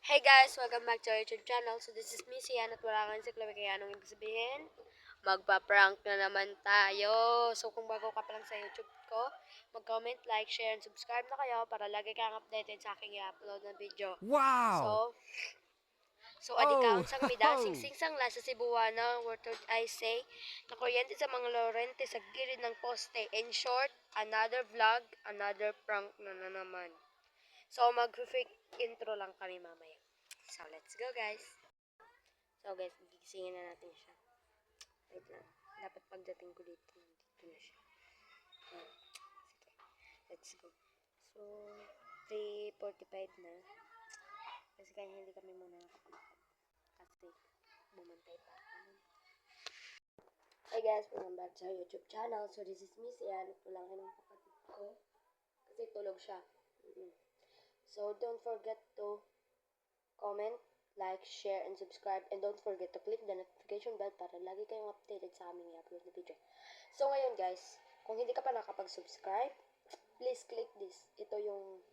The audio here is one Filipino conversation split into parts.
Hey guys! Welcome back to our YouTube channel. So this is me, Sian, at wala kang encyclopedia. Kaya anong ibig sabihin? Magpa-prank na naman tayo. So kung bago ka pa lang sa YouTube ko, mag-comment, like, share, and subscribe na kayo para lagi kang updated sa aking i-upload na video. Wow! So Oh, adikaon sang mida, ho! singsing sang la sa Cebuana, word I say, na kuryente sa mga lorente sa gilid ng poste. In short, another vlog, another prank na naman. So mag-fake intro lang kami mamaya. So let's go guys! So guys, gigisingin na natin siya. Wait lang. Dapat pagdating ko dito, nandito na siya. Sige, let's go. So, 3:45 na. Kasi kanya hindi kami muna nakapunta. Kasi bumantay pa ako. Hey guys, welcome back to our YouTube channel. So this is Miss Ian. Ito lang ng kapatid ko. Kasi tulog siya. So don't forget to comment, like, share, and subscribe. And don't forget to click the notification bell para lagi kayong updated sa aming i-upload na video. So ngayon guys, kung hindi ka pa nakapag-subscribe, please click this. Ito yung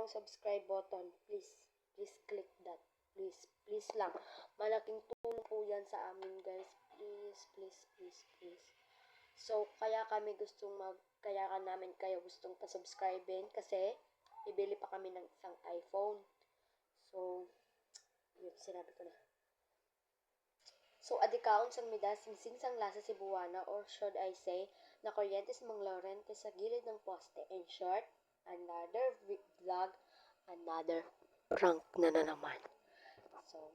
subscribe button. Please click that. Please lang. Malaking tulong po yan sa amin guys. Please. So, kaya namin kayo gustong pa-subscribein kasi ibili pa kami ng isang iPhone. So, yun, sinabi ko na. So, adikaon sang mida, singsing sang lasa Cebuana, or should I say, na kuryente sa mga lorente sa gilid ng poste. In short, another vlog, another prank na naman. So,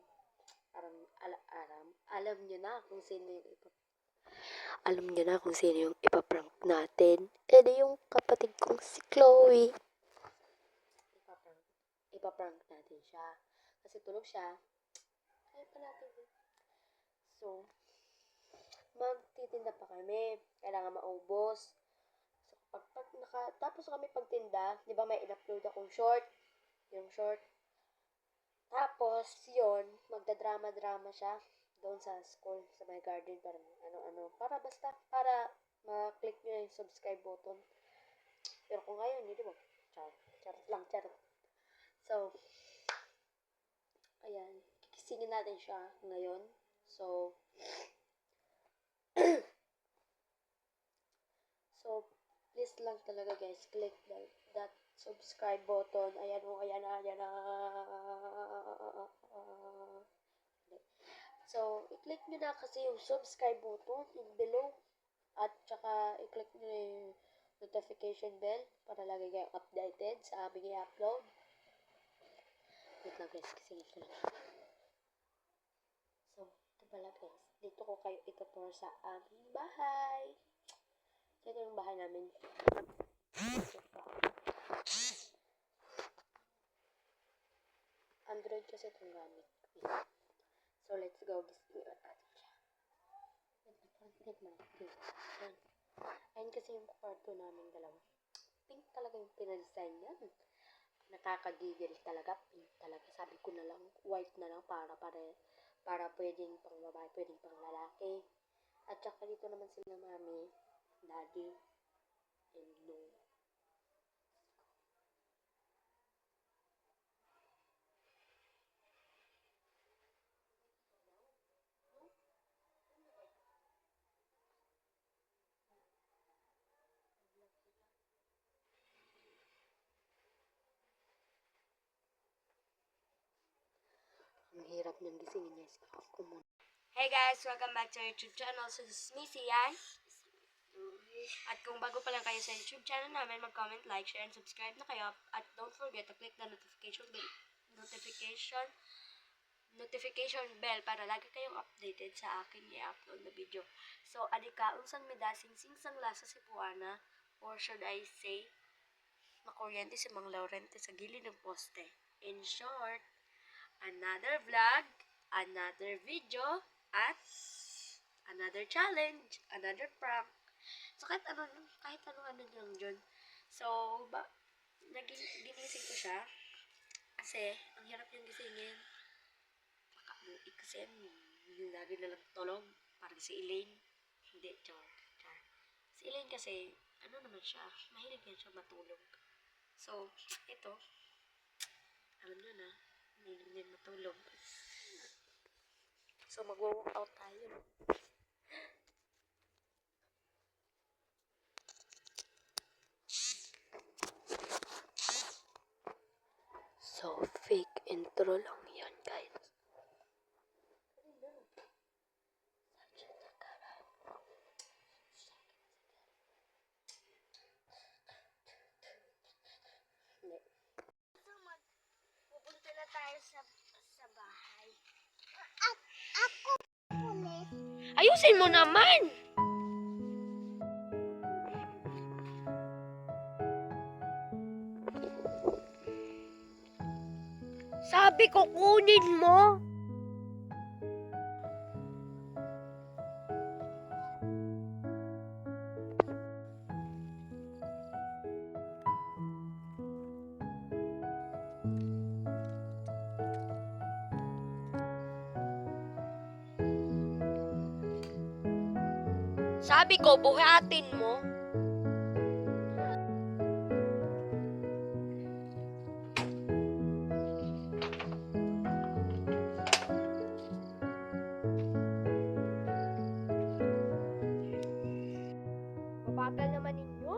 alam nyo na kung sino yung ipaprank natin. E di yung kapatid kong si Chloe. Ipaprank natin siya. Kasi tulog siya. Kaya pa natin. So, magtitinda pa kami. Kailangan maubos. So, tapos kami pagtinda, di ba may in-upload akong short? Yung short. Tapos, yun, magda-drama siya doon sa school, sa my garden, para para ma-click nyo yung subscribe button. Pero kung ngayon, hindi mo, charot. So, ayan, kikisingin natin siya ngayon. So, please lang talaga guys, click that subscribe button. Ayan na. So, i-click nyo na kasi yung subscribe button in below. At saka, i-click nyo na yung notification bell para lagi kayong updated sa aming i-upload. Wait lang guys, kisingin ko lang. So, ito pala guys. Dito ko kayo itutur sa aming bahay. So, ito yung bahay namin. Android kasi itong gamit. So, let's go. Gisingin natin siya. Ayan kasi yung kwarto namin dalawa. Pink talaga yung pinadesign yan. Nakakagigil talaga. Pink talaga. Sabi ko na lang, white na lang para pwedeng pang babae, pwedeng pang lalaki. At saka dito naman sila mami, daddy, and no. Ang hirap niyang gisingin niya. Ako muna. Hey guys! Welcome back to our YouTube channel. So this is me, Sian. At kung bago pa lang kayo sa YouTube channel namin, mag-comment, like, share, and subscribe na kayo. At don't forget to click the notification bell para lagi kayong updated sa aking i-upload na video. So, adikaon sang midasing sang lasa si Cebuana, or should I say, makuryente si Mang Laurente sa gilid ng poste. In short, another vlog, another video, at another challenge, another prank. So, kahit ano lang dyan. So, ginising ko siya. Kasi, ang hirap yung gisingin. Makabuik kasi, lagi na lang tulog. Parang si Elaine. Hindi, char. Si Elaine kasi, ano naman siya, mahilig yan siya matulog. So, ito, Alam nyo na, hindi din matulog. So, mag-walk out tayo. So, fake intro lang yan, guys. Pupunta na tayo sa bahay. Ako pulis. Ayusin mo naman! Sabi ko, kunin mo! Sabi ko, buhatin mo. Mabagal naman ninyo.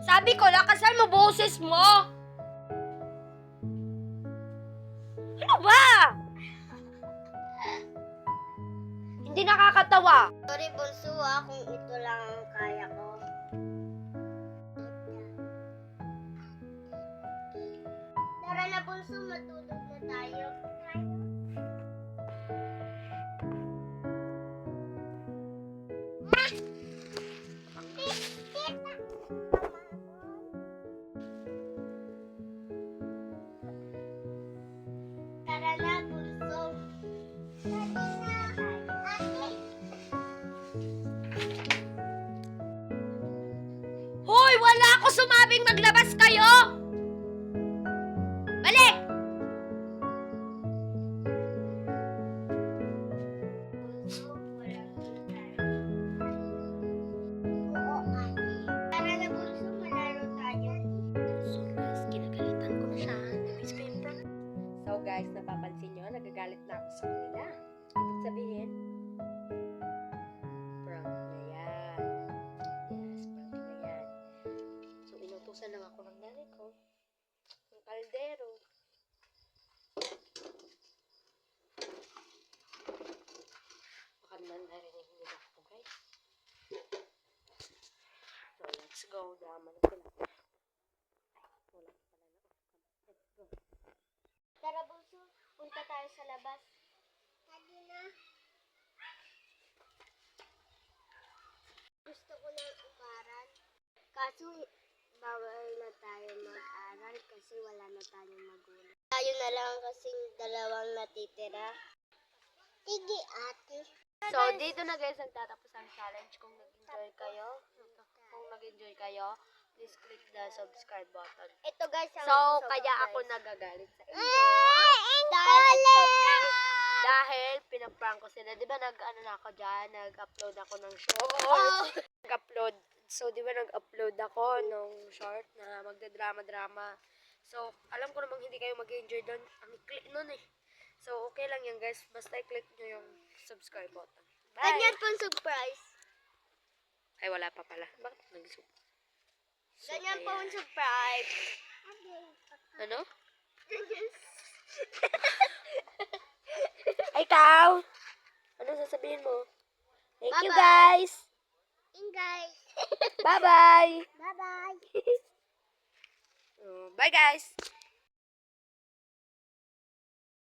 Sabi ko, lakasan mo boses mo. Ano ba? Hindi nakakatawa. Sorry, Bunso, kung ito lang ang kaya ko. Tara na, Bunso, matulog na tayo. Tara na, Bunso. Hoy, wala ako sumabing maglabas kayo! Balik! Oo, ate. Tara na, Bunso, malaro tayo. So guys, kinagalitan ko na siya. Namiss ko yung prank. So guys, napapansin nyo, nagagalit na ako sa kanila. Ibig sabihin, prank na yan. Yes, prank na yan. So inutusan lang ako ng nanay ko. Ng kaldero. Baka naman narinig nila ako guys. So let's go. Drama na sila. Wala pala na. Let's go. Tara, Bunso, punta tayo sa labas. Tadi na. Gusto ko ng uparan. Kaso, bawal na tayo mag-aral kasi wala na tayong magulang. Tayo na lang kasing dalawang natitira. Sige, ate. So, dito na guys, nagtatapos ang challenge. Kung nag-enjoy kayo, please click the subscribe button. Ito guys, ang So, gusto ko, kaya guys. ako nagagalit sa inyo. Dahil pinaprank ko sila. Di ba nag-ano na ako dyan? Nag-upload ako ng short. Nag-upload. So, di ba nag-upload ako ng short na magda-drama-drama. So, alam ko namang hindi kayo mag-enjoy doon. Ang ikli nun eh. So, okay lang yan guys. Basta i-click nyo yung subscribe button. Bye! Ganyan pong surprise. Ay, wala pa pala. Bakit nag-sub? So, Ganyan ayan. pong surprise. Ano? Ay, ikaw! Ano sasabihin mo? Thank you, Bye-bye. guys! Guys. Bye-bye! Bye-bye. Bye, guys!